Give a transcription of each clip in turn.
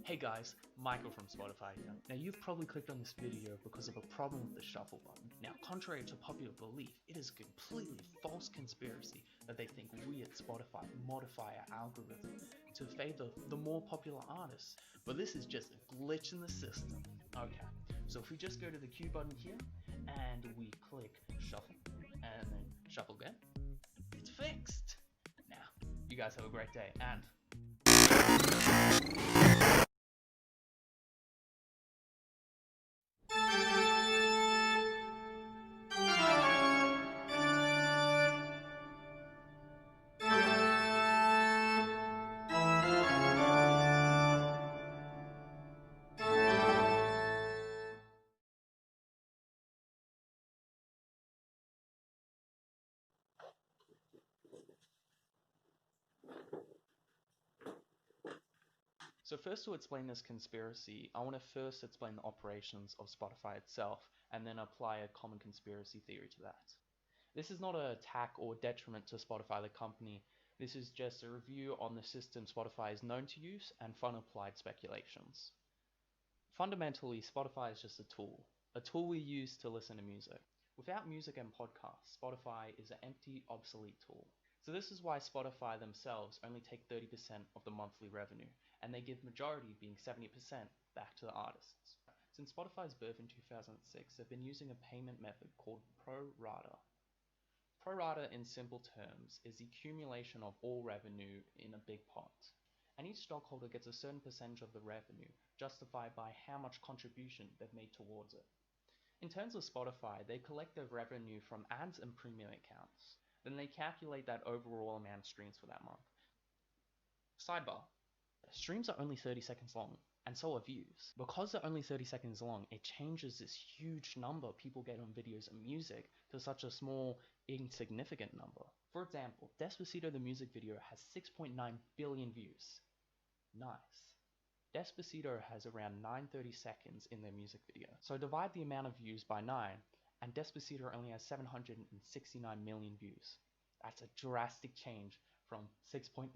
Hey guys, Michael from Spotify here. Now you've probably clicked on this video because of a problem with the shuffle button. Now contrary to popular belief, it is a completely false conspiracy that they think we at Spotify modify our algorithm to favor the more popular artists. But this is just a glitch in the system. Okay, so if we just go to the Q button here and we click shuffle and then shuffle again, it's fixed. Now, you guys have a great day and So first, to explain this conspiracy, I want to first explain the operations of Spotify itself and then apply a common conspiracy theory to that. This is not an attack or detriment to Spotify the company. This is just a review on the system Spotify is known to use and fun applied speculations. Fundamentally, Spotify is just a tool we use to listen to music. Without music and podcasts, Spotify is an empty, obsolete tool. So this is why Spotify themselves only take 30% of the monthly revenue, and they give majority being 70% back to the artists. Since Spotify's birth in 2006, they've been using a payment method called pro rata. Pro rata, in simple terms, is the accumulation of all revenue in a big pot, and each stockholder gets a certain percentage of the revenue justified by how much contribution they've made towards it. In terms of Spotify, they collect their revenue from ads and premium accounts. Then they calculate that overall amount of streams for that month. Sidebar. Streams are only 30 seconds long, and so are views. Because they're only 30 seconds long, it changes this huge number people get on videos and music to such a small, insignificant number. For example, Despacito the music video has 6.9 billion views. Nice. Despacito has around 930 seconds in their music video. So divide the amount of views by 9, and Despacito only has 769 million views. That's a drastic change from 6.9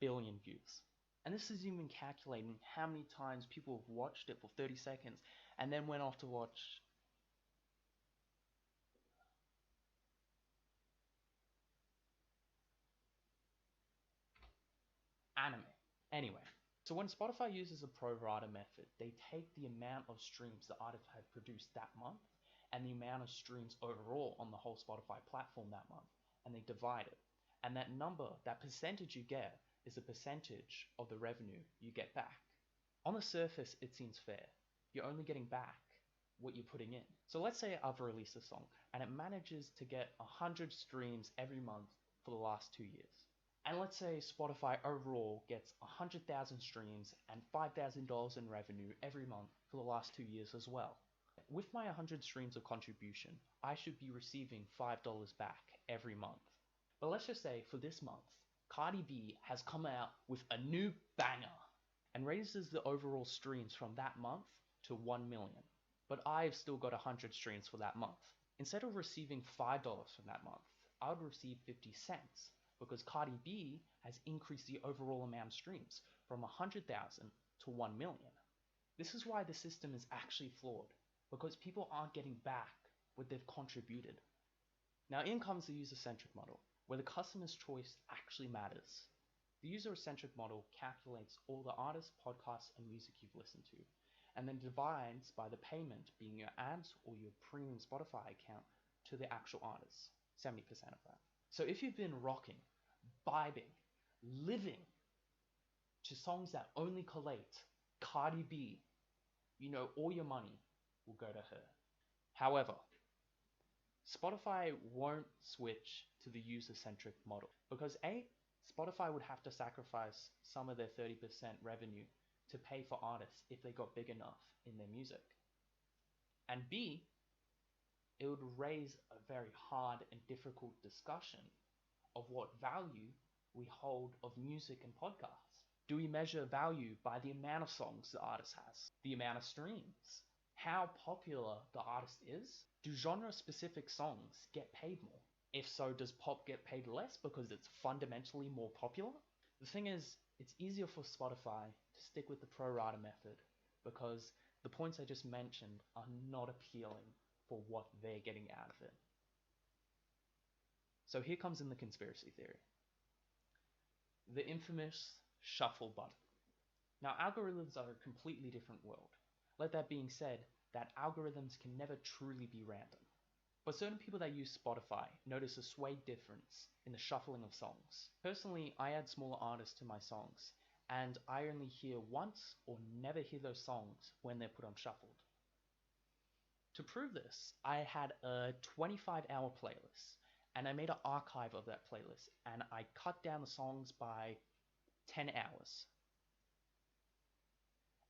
billion views. And this is even calculating how many times people have watched it for 30 seconds and then went off to watch anime. Anyway, so when Spotify uses a pro rata method, they take the amount of streams the artist had produced that month and the amount of streams overall on the whole Spotify platform that month, and they divide it. And that number, that percentage you get, is a percentage of the revenue you get back. On the surface, it seems fair. You're only getting back what you're putting in. So let's say I've released a song and it manages to get 100 streams every month for the last 2 years. And let's say Spotify overall gets 100,000 streams and $5,000 in revenue every month for the last 2 years as well. With my 100 streams of contribution, I should be receiving $5 back every month. But let's just say for this month, Cardi B has come out with a new banger and raises the overall streams from that month to 1 million. But I've still got 100 streams for that month. Instead of receiving $5 from that month, I would receive 50 cents because Cardi B has increased the overall amount of streams from 100,000 to 1 million. This is why the system is actually flawed, because people aren't getting back what they've contributed. Now in comes the user-centric model, where the customer's choice actually matters. The user-centric model calculates all the artists, podcasts, and music you've listened to, and then divides by the payment being your ads or your premium Spotify account to the actual artists, 70% of that. So if you've been rocking, vibing, living to songs that only collate Cardi B, you know all your money will go to her. However, Spotify won't switch to the user-centric model because A, Spotify would have to sacrifice some of their 30% revenue to pay for artists if they got big enough in their music. And B, it would raise a very hard and difficult discussion of what value we hold of music and podcasts. Do we measure value by the amount of songs the artist has? The amount of streams? How popular the artist is? Do genre-specific songs get paid more? If so, does pop get paid less because it's fundamentally more popular? The thing is, it's easier for Spotify to stick with the pro rata method because the points I just mentioned are not appealing for what they're getting out of it. So here comes in the conspiracy theory. The infamous shuffle button. Now, algorithms are a completely different world. Let that being said, that algorithms can never truly be random. But certain people that use Spotify notice a sway difference in the shuffling of songs. Personally, I add smaller artists to my songs, and I only hear once or never hear those songs when they're put on shuffled. To prove this, I had a 25-hour playlist, and I made an archive of that playlist, and I cut down the songs by 10 hours.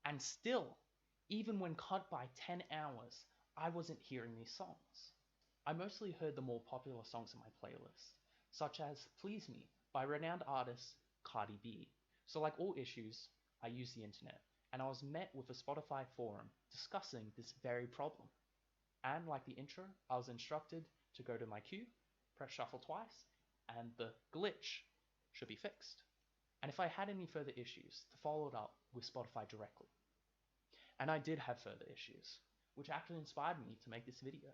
And still, even when cut by 10 hours, I wasn't hearing these songs. I mostly heard the more popular songs in my playlist, such as Please Me by renowned artist Cardi B. So like all issues, I used the internet, and I was met with a Spotify forum discussing this very problem. And like the intro, I was instructed to go to my queue, press shuffle twice, and the glitch should be fixed. And if I had any further issues, to follow it up with Spotify directly. And I did have further issues, which actually inspired me to make this video.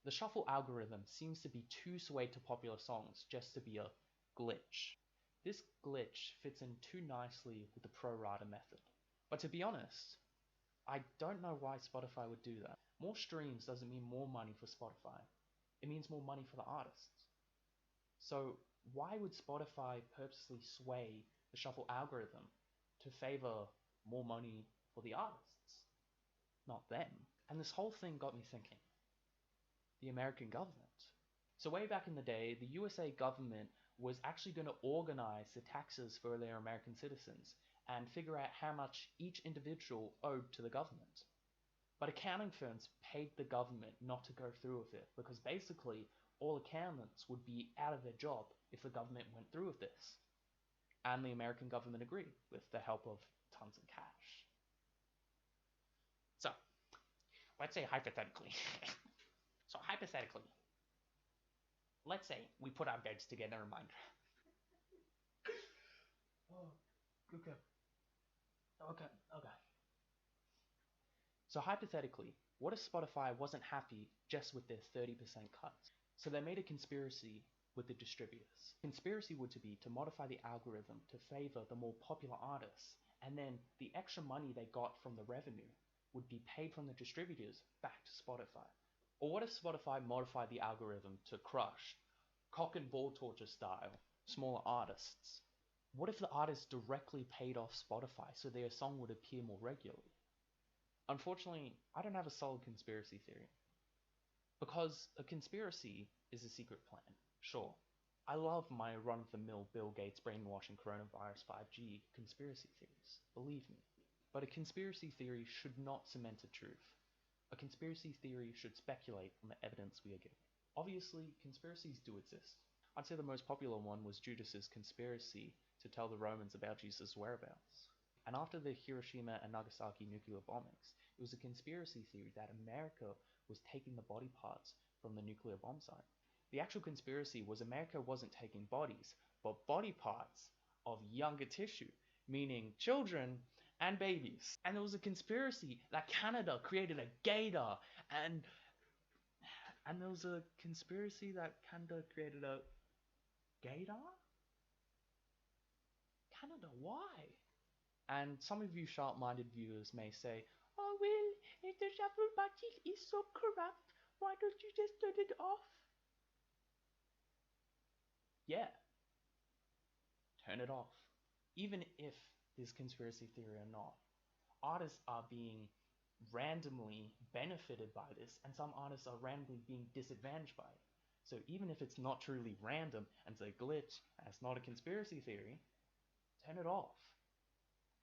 The shuffle algorithm seems to be too swayed to popular songs just to be a glitch. This glitch fits in too nicely with the pro rata method. But to be honest, I don't know why Spotify would do that. More streams doesn't mean more money for Spotify. It means more money for the artists. So why would Spotify purposely sway the shuffle algorithm to favor more money for the artists? Not them. And this whole thing got me thinking. The American government. So way back in the day, the USA government was actually going to organize the taxes for their American citizens and figure out how much each individual owed to the government. But accounting firms paid the government not to go through with it because basically all accountants would be out of their job if the government went through with this. And the American government agreed with the help of tons of cash. So, let's say hypothetically. Let's say we put our beds together in Minecraft. Oh, okay. So hypothetically, what if Spotify wasn't happy just with their 30% cuts? So they made a conspiracy with the distributors. Conspiracy would be to modify the algorithm to favor the more popular artists, and then the extra money they got from the revenue would be paid from the distributors back to Spotify. Or what if Spotify modified the algorithm to crush, cock and ball torture style, smaller artists? What if the artists directly paid off Spotify so their song would appear more regularly? Unfortunately, I don't have a solid conspiracy theory. Because a conspiracy is a secret plan. Sure, I love my run-of-the-mill Bill Gates brainwashing coronavirus 5G conspiracy theories, believe me. But a conspiracy theory should not cement a truth. A conspiracy theory should speculate on the evidence we are given. Obviously, conspiracies do exist. I'd say the most popular one was Judas's conspiracy to tell the Romans about Jesus' whereabouts. And after the Hiroshima and Nagasaki nuclear bombings, it was a conspiracy theory that America was taking the body parts from the nuclear bomb site. The actual conspiracy was America wasn't taking bodies, but body parts of younger tissue, meaning children and babies. And there was a conspiracy that Canada created a gator, and there was a conspiracy that Canada created a gator? Canada, why? And some of you sharp-minded viewers may say, oh well, if the shuffle button is so corrupt, why don't you just turn it off? Yeah, turn it off. Even if there's conspiracy theory or not, artists are being randomly benefited by this, and some artists are randomly being disadvantaged by it. So even if it's not truly random and it's a glitch and it's not a conspiracy theory, turn it off.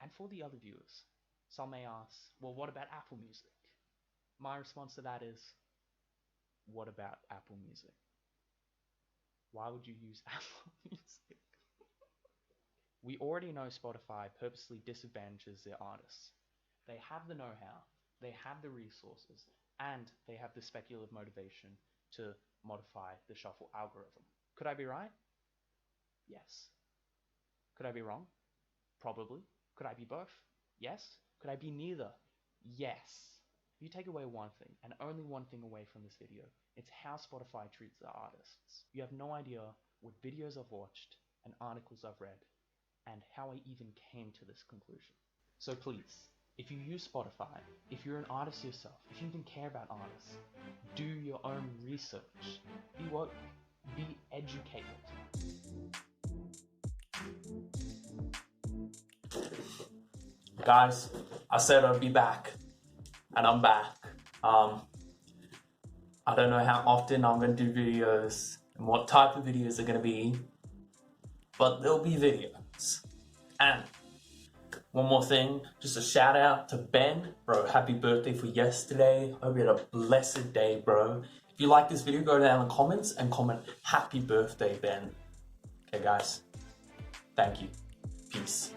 And for the other viewers, some may ask, well, what about Apple Music? My response to that is, what about Apple Music? Why would you use Apple Music? We already know Spotify purposely disadvantages their artists. They have the know-how, they have the resources, and they have the speculative motivation to modify the shuffle algorithm. Could I be right? Yes. Could I be wrong? Probably. Could I be both? Yes? Could I be neither? Yes. If you take away one thing, and only one thing away from this video, it's how Spotify treats their artists. You have no idea what videos I've watched and articles I've read, and how I even came to this conclusion. So please, if you use Spotify, if you're an artist yourself, if you even care about artists, do your own research. Be woke. Be educated. Guys, I said I'd be back, and I'm back. I don't know how often I'm going to do videos and what type of videos are going to be, but there'll be videos. And one more thing, just a shout out to Ben. Bro, happy birthday for yesterday. Hope you had a blessed day, bro. If you like this video, go down in the comments and comment happy birthday, Ben. Okay, guys. Thank you. Peace.